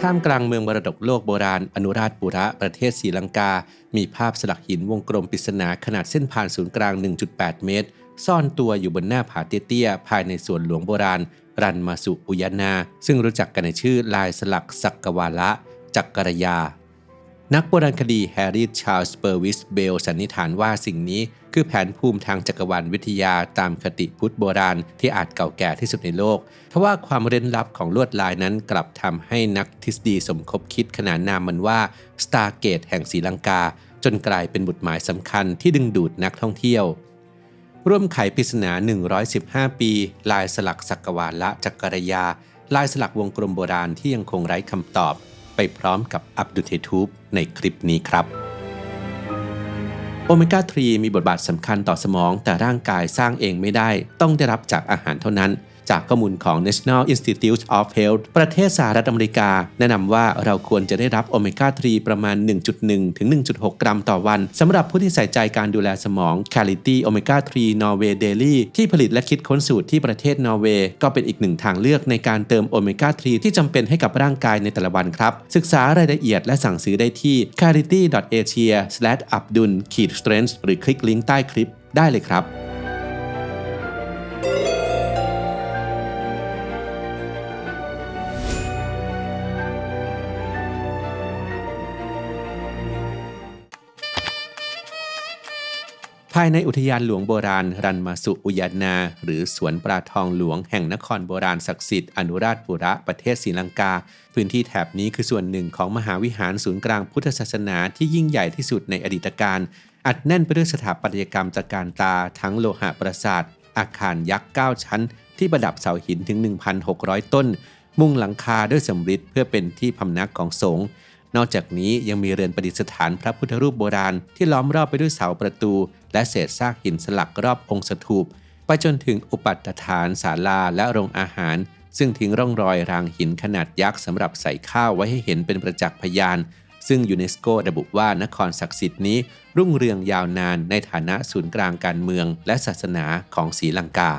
ท่ามกลางเมืองมรดกโลกโบราณอนุราชปุระประเทศศรีลังกามีภาพสลักหินวงกลมปริศนาขนาดเส้นผ่านศูนย์กลาง 1.8 เมตรซ่อนตัวอยู่บนหน้าผาเตี้ยๆภายในสวนหลวงโบราณรันมาสุอุยานาซึ่งรู้จักกันในชื่อลายสลักสักกวาละจักรยานักโบราณคดีแฮร์รี่ชาร์ลส์เปอร์วิสเบลสันนิษฐานว่าสิ่งนี้คือแผนภูมิทางจักรวาลวิทยาตามคติพุทธโบราณที่อาจเก่าแก่ที่สุดในโลกทว่าความเร้นลับของลวดลายนั้นกลับทำให้นักทฤษฎีสมคบคิดขนานนามมันว่า Stargate แห่งศรีลังกาจนกลายเป็นบุตรหมายสำคัญที่ดึงดูดนักท่องเที่ยวร่วมไขปริศนา115 ปีลายสลักสักกวาละจักรยาลายสลักวงกลมโบราณที่ยังคงไร้คำตอบไปพร้อมกับอับดุลเททูบในคลิปนี้ครับโอเมก้า 3 มีบทบาทสำคัญต่อสมองแต่ร่างกายสร้างเองไม่ได้ต้องได้รับจากอาหารเท่านั้นจากข้อมูลของ National Institute of Health ประเทศสหรัฐอเมริกาแนะนำว่าเราควรจะได้รับโอเมก้า 3 ประมาณ 1.1 ถึง 1.6 กรัมต่อวันสำหรับผู้ที่ใส่ใจการดูแลสมอง Quality Omega 3 Norway Daily ที่ผลิตและคิดค้นสูตรที่ประเทศนอร์เวย์ก็เป็นอีกหนึ่งทางเลือกในการเติมโอเมก้า 3 ที่จำเป็นให้กับร่างกายในแต่ละวันครับศึกษารายละเอียดและสั่งซื้อได้ที่ quality.asia/abdul-strength หรือคลิกลิงก์ใต้คลิปได้เลยครับภายในอุทยานหลวงโบราณรันมาสุอุยานาหรือสวนปลาทองหลวงแห่งนครโบราณศักดิ์สิทธิ์อนุราชปุระประเทศศรีลังกาพื้นที่แถบนี้คือส่วนหนึ่งของมหาวิหารศูนย์กลางพุทธศาสนาที่ยิ่งใหญ่ที่สุดในอดีตการอัดแน่นไปด้วยสถาปัตยกรรมตระการตาทั้งโลหะปราสาทอาคารยักษ์9ชั้นที่ประดับเสาหินถึง 1,600 ต้นมุงหลังคาด้วยสำริดเพื่อเป็นที่พำนักของสงฆ์นอกจากนี้ยังมีเรือนประดิษฐานพระพุทธรูปโบราณที่ล้อมรอบไปด้วยเสาประตูและเศษซากหินสลักรอบองค์สถูปไปจนถึงอุปัฏฐานศาลาและโรงอาหารซึ่งทิ้งร่องรอยรางหินขนาดยักษ์สำหรับใส่ข้าวไว้ให้เห็นเป็นประจักษ์พยานซึ่งยูเนสโกระบุว่านครศักดิ์สิทธิ์นี้รุ่งเรืองยาวนานในฐานะศูนย์กลางการเมืองและศาสนาของศรีลังกา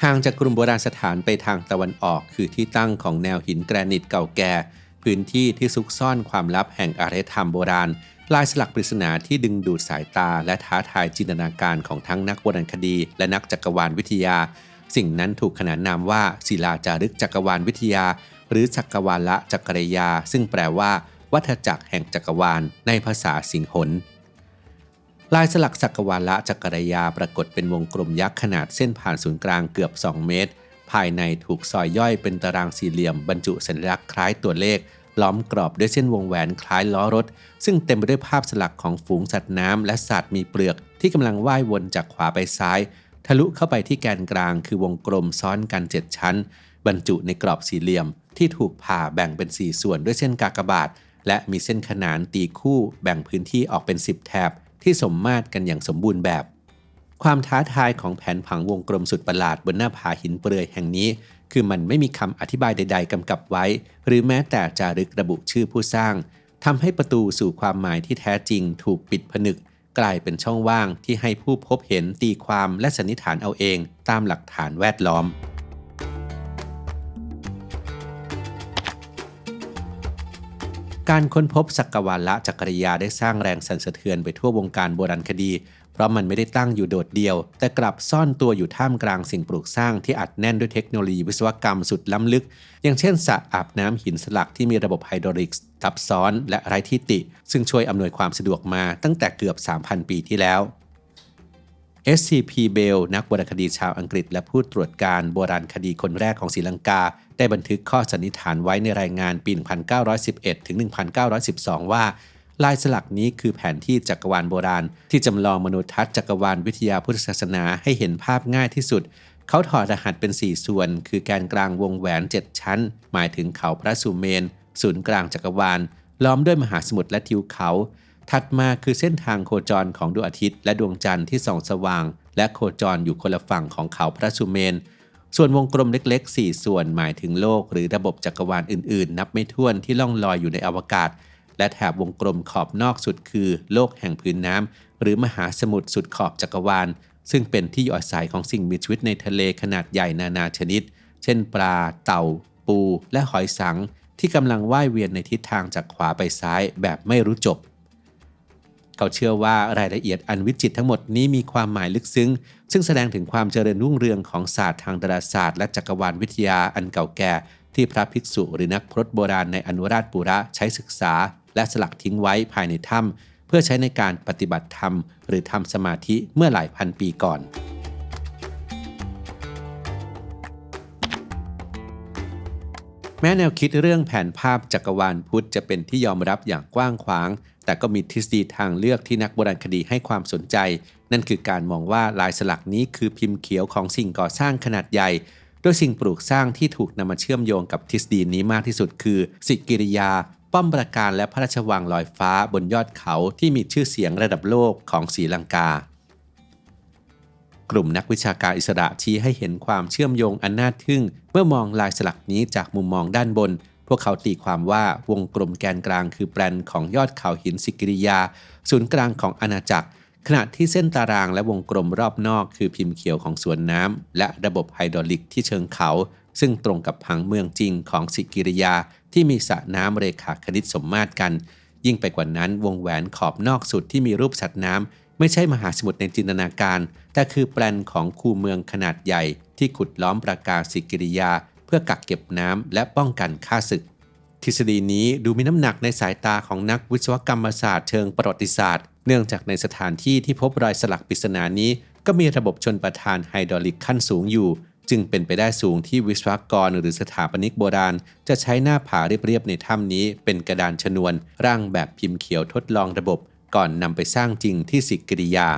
ห่างจากกรุงโบราณสถานไปทางตะวันออกคือที่ตั้งของแนวหินแกรนิตเก่าแก่พื้นที่ที่ซุกซ่อนความลับแห่งอารยธรรมโบราณลายสลักปริศนาที่ดึงดูดสายตาและท้าทายจินตนาการของทั้งนักโบราณคดีและนักจักรวาลวิทยาสิ่งนั้นถูกขนานนามว่าศิลาจารึกจักรวาลวิทยาหรือจักรวาละจักรยาซึ่งแปลว่าวัฏจักรแห่งจักรวาลในภาษาสิงหนลายสลักจักรวาละจักรยาปรากฏเป็นวงกลมยักษ์ขนาดเส้นผ่านศูนย์กลางเกือบ2 เมตรภายในถูกซอยย่อยเป็นตารางสี่เหลี่ยมบรรจุสัญลักษณ์คล้ายตัวเลขล้อมกรอบด้วยเส้นวงแหวนคล้ายล้อรถซึ่งเต็มไปด้วยภาพสลักของฝูงสัตว์น้ำและสัตว์มีเปลือกที่กำลังว่ายวนจากขวาไปซ้ายทะลุเข้าไปที่แกนกลางคือวงกลมซ้อนกัน7 ชั้นบรรจุในกรอบสี่เหลี่ยมที่ถูกผ่าแบ่งเป็น4 ส่วนด้วยเส้นกากบาทและมีเส้นขนานตีคู่แบ่งพื้นที่ออกเป็น10 แถบที่สมมาตรกันอย่างสมบูรณ์แบบความท้าทายของแผนผังวงกลมสุดประหลาดบนหน้าผาหินเปลือยแห่งนี้คือมันไม่มีคำอธิบายใดๆกำกับไว้หรือแม้แต่จารึกระบุชื่อผู้สร้างทำให้ประตูสู่ความหมายที่แท้จริงถูกปิดผนึกกลายเป็นช่องว่างที่ให้ผู้พบเห็นตีความและสันนิษฐานเอาเองตามหลักฐานแวดล้อมการค้นพบสักกวาละจักรยาได้สร้างแรงสั่นสะเทือนไปทั่ววงการโบราณคดีเพราะมันไม่ได้ตั้งอยู่โดดเดี่ยวแต่กลับซ่อนตัวอยู่ท่ามกลางสิ่งปลูกสร้างที่อัดแน่นด้วยเทคโนโลยีวิศวกรรมสุดล้ำลึกอย่างเช่นสระอาบน้ำหินสลักที่มีระบบไฮดรอลิกซับซ้อนและไร้ที่ติซึ่งช่วยอำนวยความสะดวกมาตั้งแต่เกือบ 3,000 ปีที่แล้ว SCP Bell นักโบราณคดีชาวอังกฤษและผู้ตรวจการโบราณคดีคนแรกของศรีลังกาได้บันทึกข้อสันนิษฐานไว้ในรายงานปี 1911 ถึง 1912 ว่าลายสลักนี้คือแผนที่จักรวาลโบราณที่จำลองมนุษย์ทัศน์จักรวาลวิทยาพุทธศาสนาให้เห็นภาพง่ายที่สุดเขาถอดรหัสเป็น4 ส่วนคือแกนกลางวงแหวน7 ชั้นหมายถึงเขาพระสุเมนศูนย์กลางจักรวาลล้อมด้วยมหาสมุทรและทิวเขาถัดมาคือเส้นทางโคจรของดวงอาทิตย์และดวงจันทร์ที่ส่องสว่างและโคจรอยู่คนละฝั่งของเขาพระสุเมนส่วนวงกลมเล็กๆ4 ส่วนหมายถึงโลกหรือระบบจักรวาลอื่นๆนับไม่ถ้วนที่ล่องลอยอยู่ในอวกาศและแถบวงกลมขอบนอกสุดคือโลกแห่งพื้นน้ำหรือมหาสมุทรสุดขอบจักรวาลซึ่งเป็นที่อยู่อาศัยของสิ่งมีชีวิตในทะเลขนาดใหญ่นานาชนิดเช่นปลาเต่าปูและหอยสัง ที่กำลังว่ายเวียนในทิศทางจากขวาไปซ้ายแบบไม่รู้จบเขาเชื่อว่ารายละเอียดอันวิจิตรทั้งหมดนี้มีความหมายลึกซึ้งซึ่งแสดงถึงความเจริญรุ่งเรืองของศาสตร์ทางดาราศาสตร์และจักรวาลวิทยาอันเก่าแก่ที่พระภิกษุหรือนักพรตโบราณในอนุราชปุระใช้ศึกษาและสลักทิ้งไว้ภายในถ้ำเพื่อใช้ในการปฏิบัติธรรมหรือทำสมาธิเมื่อหลายพันปีก่อนแม้แนวคิดเรื่องแผนภาพจักรวาลพุทธจะเป็นที่ยอมรับอย่างกว้างขวางแต่ก็มีทฤษฎีทางเลือกที่นักโบราณคดีให้ความสนใจนั่นคือการมองว่าลายสลักนี้คือพิมพ์เขียวของสิ่งก่อสร้างขนาดใหญ่โดยสิ่งปลูกสร้างที่ถูกนำมาเชื่อมโยงกับทฤษฎีนี้มากที่สุดคือสิกิริยาป้อมปราการและพระราชวังลอยฟ้าบนยอดเขาที่มีชื่อเสียงระดับโลกของศรีลังกากลุ่มนักวิชาการอิสระชี้ให้เห็นความเชื่อมโยงอันน่าทึ่งเมื่อมองลายสลักนี้จากมุมมองด้านบนพวกเขาตีความว่าวงกลมแกนกลางคือแปลนของยอดเขาหินสิกิริยาศูนย์กลางของอาณาจักรขณะที่เส้นตารางและวงกลมรอบนอกคือพิมพ์เขียวของสวนน้ำและระบบไฮดรอลิกที่เชิงเขาซึ่งตรงกับผังเมืองจริงของสิกิริยาที่มีสระน้ำเรขาคณิตสมมาตรกันยิ่งไปกว่านั้นวงแหวนขอบนอกสุดที่มีรูปสัตว์น้ำไม่ใช่มหาสมุทรในจินตนาการแต่คือแปลนของคูเมืองขนาดใหญ่ที่ขุดล้อมปราการสิกิริยาเพื่อกักเก็บน้ำและป้องกันฆ่าศึกทฤษฎีนี้ดูมีน้ำหนักในสายตาของนักวิศวกรรมศาสตร์เชิงประวัติศาสตร์เนื่องจากในสถานที่ที่พบรอยสลักปริศนานี้ก็มีระบบชลประทานไฮดรอลิกขั้นสูงอยู่จึงเป็นไปได้สูงที่วิศวกรหรือสถาปนิกโบราณจะใช้หน้าผาเรียบๆในถ้ำนี้เป็นกระดานชนวนร่างแบบพิมพ์เขียวทดลองระบบก่อนนำไปสร้างจริงที่สิกิริยา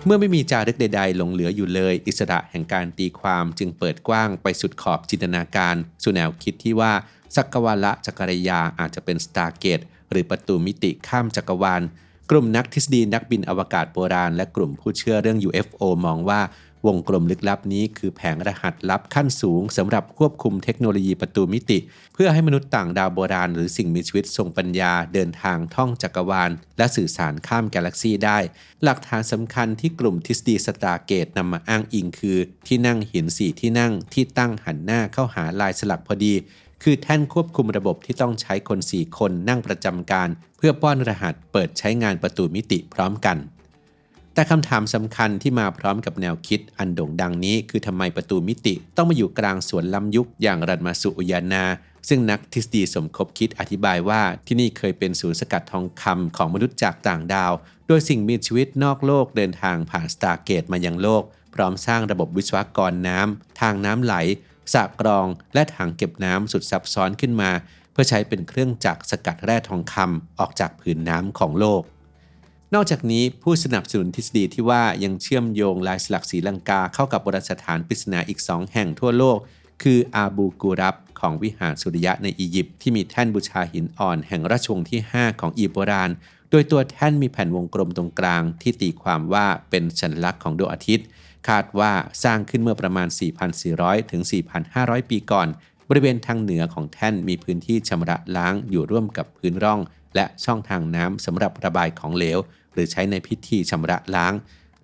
เมื่อไม่มีจารึกใดๆหลงเหลืออยู่เลยอิสระแห่งการตีความจึงเปิดกว้างไปสุดขอบจินตนาการสู่แนวคิดที่ว่าสักวาละจักรยาอาจจะเป็นสตาร์เกตหรือประตูมิติข้ามจักรวาลกลุ่มนักทฤษฎีนักบินอวกาศโบราณและกลุ่มผู้เชื่อเรื่อง UFO มองว่าวงกลมลึกลับนี้คือแผงรหัสลับขั้นสูงสำหรับควบคุมเทคโนโลยีประตูมิติเพื่อให้มนุษย์ต่างดาวโบราณหรือสิ่งมีชีวิตทรงปัญญาเดินทางท่องจักรวาลและสื่อสารข้ามกาแล็กซีได้หลักฐานสำคัญที่กลุ่มทฤษฎีสตาร์เกตนำมาอ้างอิงคือที่นั่งหิน4ที่นั่งที่ตั้งหันหน้าเข้าหาลายสลักพอดีคือแท่นควบคุมระบบที่ต้องใช้คน4คนนั่งประจำการเพื่อป้อนรหัสเปิดใช้งานประตูมิติพร้อมกันแต่คำถามสำคัญที่มาพร้อมกับแนวคิดอันโด่งดังนี้คือทำไมประตูมิติต้องมาอยู่กลางสวนล้ำยุคอย่างรันมาสุอุยานาซึ่งนักทฤษฎีสมคบคิดอธิบายว่าที่นี่เคยเป็นศูนย์สกัดทองคำของมนุษย์จากต่างดาวโดยสิ่งมีชีวิตนอกโลกเดินทางผ่านสตาร์เกตมายังโลกพร้อมสร้างระบบวิศวกรน้ำทางน้ำไหลสระกรองและถังเก็บน้ำสุดซับซ้อนขึ้นมาเพื่อใช้เป็นเครื่องจักรสกัดแร่ทองคำออกจากผืนน้ำของโลกนอกจากนี้ผู้สนับสนุนทฤษฎีที่ว่ายังเชื่อมโยงลายสลักศรีลังกาเข้ากับโบราณสถานปริศนาอีก2แห่งทั่วโลกคืออาบูกูรับของวิหารสุริยะในอียิปต์ที่มีแท่นบูชาหินอ่อนแห่งราชวงศ์ที่5ของอียิปต์โบราณโดยตัวแท่นมีแผ่นวงกลมตรงกลางที่ตีความว่าเป็นสัญลักษณ์ของดวงอาทิตย์คาดว่าสร้างขึ้นเมื่อประมาณ 4,400 ถึง 4,500 ปีก่อนบริเวณทางเหนือของแท่นมีพื้นที่ชำระล้างอยู่ร่วมกับพื้นร่องและช่องทางน้ำสำหรับระบายของเหลวหรือใช้ในพิธีชำระล้าง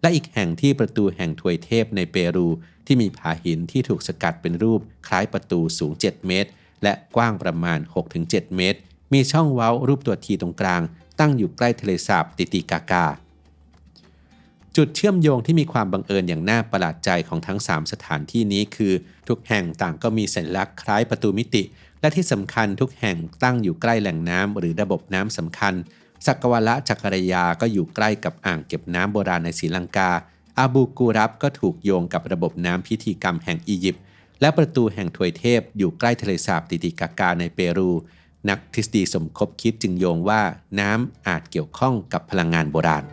และอีกแห่งที่ประตูแห่งทวยเทพในเปรูที่มีผาหินที่ถูกสกัดเป็นรูปคล้ายประตูสูง7เมตรและกว้างประมาณ 6-7 เมตรมีช่องเว้ารูปตัวทีตรงกลางตั้งอยู่ใกล้ทะเลสาบติติกากาจุดเชื่อมโยงที่มีความบังเอิญอย่างน่าประหลาดใจของทั้ง3สถานที่นี้คือทุกแห่งต่างก็มีสัญลักษณ์คล้ายประตูมิติและที่สำคัญทุกแห่งตั้งอยู่ใกล้แหล่งน้ำหรือระบบน้ำสำคัญสักวาละจักรยาก็อยู่ใกล้กับอ่างเก็บน้ำโบราณในศรีลังกาอาบูกูรับก็ถูกโยงกับระบบน้ำพิธีกรรมแห่งอียิปต์และประตูแห่งทวยเทพอยู่ใกล้ทะเลสาบติติกากาในเปรูนักทฤษฎีสมคบคิดจึงโยงว่าน้ำอาจเกี่ยวข้องกับพลังงานโบราณ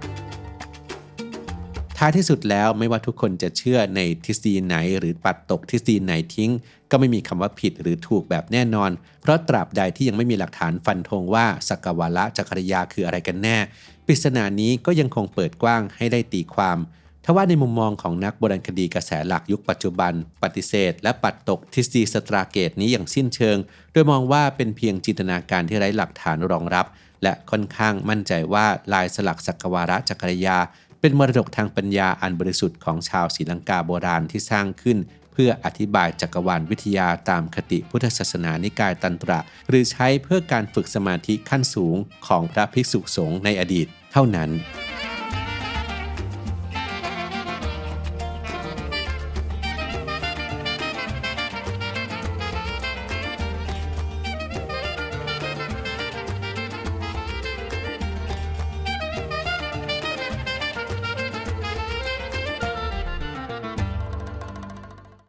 ท้ายที่สุดแล้วไม่ว่าทุกคนจะเชื่อในทฤษฎีไหนหรือปัดตกทฤษฎีไหนทิ้งก็ไม่มีคำว่าผิดหรือถูกแบบแน่นอนเพราะตราบใดที่ยังไม่มีหลักฐานฟันธงว่าสักวาละจักรยาคืออะไรกันแน่ปริศนานี้ก็ยังคงเปิดกว้างให้ได้ตีความทว่าในมุมมองของนักโบราณคดีกระแสหลักยุคปัจจุบันปฏิเสธและปัดตกทฤษฎีสตราเกตนี้อย่างสิ้นเชิงโดยมองว่าเป็นเพียงจินตนาการที่ไร้หลักฐานรองรับและค่อนข้างมั่นใจว่าลายสลักสักวาละจักรยา เป็นมรดกทางปัญญาอันบริสุทธิ์ของชาวศรีลังกาโบราณที่สร้างขึ้นเพื่ออธิบายจักรวาลวิทยาตามคติพุทธศาสนานิกายตันตระ หรือใช้เพื่อการฝึกสมาธิขั้นสูงของพระภิกษุสงฆ์ในอดีตเท่านั้น